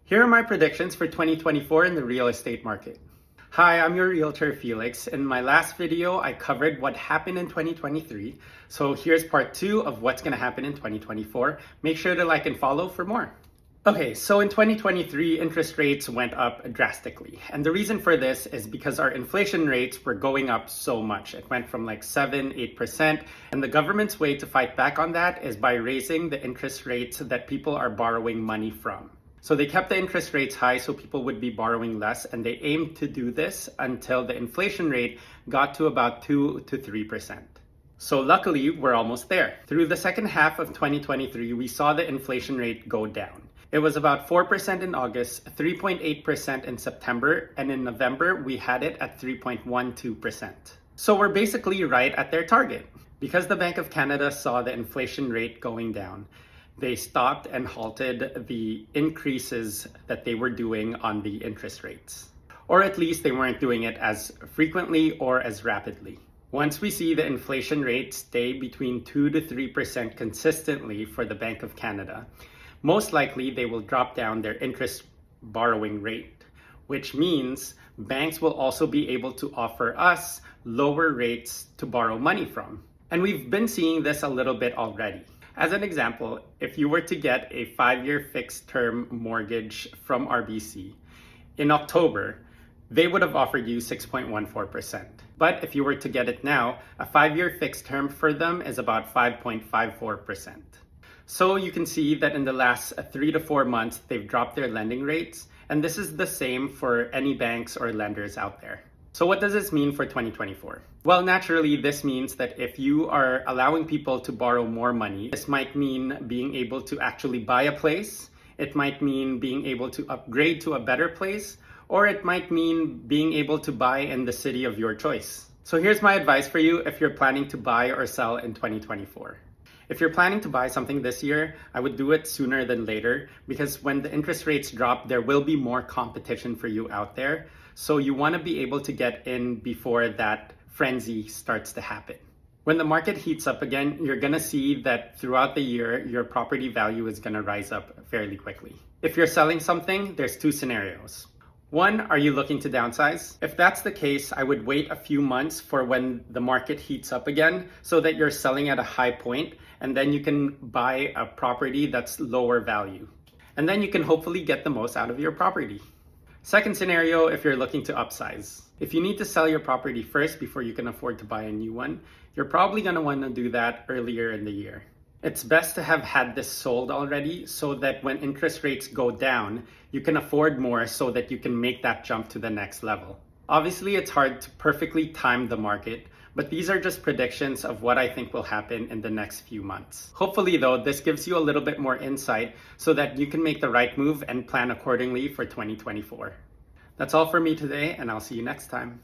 Here are my predictions for 2024 in the real estate market. Hi, I'm your realtor Felix. In my last video, I covered what happened in 2023. So here's part 2 of what's going to happen in 2024. Make sure to like and follow for more. Okay, so in 2023, interest rates went up drastically. And the reason for this is because our inflation rates were going up so much. It went from like 7-8%. And the government's way to fight back on that is by raising the interest rates that people are borrowing money from. So they kept the interest rates high so people would be borrowing less, and they aimed to do this until the inflation rate got to about 2 to 3%. So luckily, we're almost there. Through the second half of 2023, we saw the inflation rate go down. It was about 4% in August, 3.8% in September, and in November, we had it at 3.12%. So we're basically right at their target. Because the Bank of Canada saw the inflation rate going down, they stopped and halted the increases that they were doing on the interest rates. Or at least they weren't doing it as frequently or as rapidly. Once we see the inflation rate stay between 2 to 3% consistently for the Bank of Canada, most likely they will drop down their interest borrowing rate, which means banks will also be able to offer us lower rates to borrow money from. And we've been seeing this a little bit already. As an example, if you were to get a 5-year fixed term mortgage from RBC in October, they would have offered you 6.14%. But if you were to get it now, a 5-year fixed term for them is about 5.54%. So you can see that in the last 3 to 4 months, they've dropped their lending rates. And this is the same for any banks or lenders out there. So what does this mean for 2024? Well, naturally, this means that if you are allowing people to borrow more money, this might mean being able to actually buy a place. It might mean being able to upgrade to a better place, or it might mean being able to buy in the city of your choice. So here's my advice for you if you're planning to buy or sell in 2024. If you're planning to buy something this year, I would do it sooner than later, because when the interest rates drop, there will be more competition for you out there. So you want to be able to get in before that frenzy starts to happen. When the market heats up again, you're going to see that throughout the year, your property value is going to rise up fairly quickly. If you're selling something, there's 2 scenarios. One, are you looking to downsize? If that's the case, I would wait a few months for when the market heats up again so that you're selling at a high point, and then you can buy a property that's lower value. And then you can hopefully get the most out of your property. Second scenario, if you're looking to upsize. If you need to sell your property first before you can afford to buy a new one, you're probably going to want to do that earlier in the year. It's best to have had this sold already so that when interest rates go down, you can afford more so that you can make that jump to the next level. Obviously, it's hard to perfectly time the market, but these are just predictions of what I think will happen in the next few months. Hopefully, though, this gives you a little bit more insight so that you can make the right move and plan accordingly for 2024. That's all for me today, and I'll see you next time.